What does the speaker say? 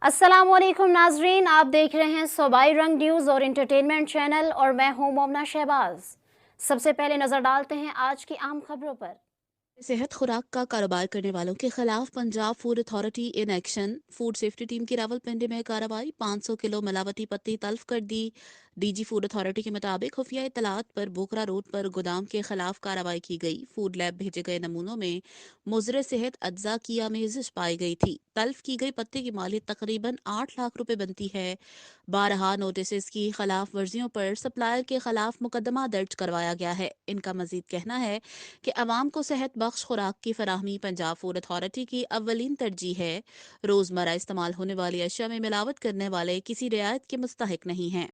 अस्सलामुअलैकुम नाजरीन, आप देख रहे हैं सूबाई रंग न्यूज़ और इंटरटेनमेंट चैनल और मैं हूं मोमना शहबाज। सबसे पहले नज़र डालते हैं आज की आम खबरों पर। सेहत खुराक का कारोबार करने वालों के खिलाफ Punjab food authority in action. Food safety team की रावलपिंडी में कार्रवाई। 500 किलो मिलावटी पत्ती तल्फ कर दी। डीजी फूड अथॉरिटी के मुताबिक खुफिया इतलात पर बोकरा रोड पर गोदाम के खिलाफ कार्रवाई की गई। फूड लैब भेजे गए नमूनों में मुजर सेहत अज्जा की आमेजिश पाई गई थी। तल्फ की गई पत्ती की मालियत तकरीबन 8 लाख रुपए बनती है। बारहा नोटिस की खिलाफ वर्जियों पर सप्लायर के खिलाफ मुकदमा दर्ज करवाया गया है। इनका मजीद कहना है कि अवाम को सेहत बख्श खुराक की फराहमी पंजाब फूड अथॉरिटी की अव्वलीन तरजीह है। रोजमर्रा इस्तेमाल होने वाली अशिया में मिलावट करने वाले किसी रियायत के मुस्तहिक नहीं हैं।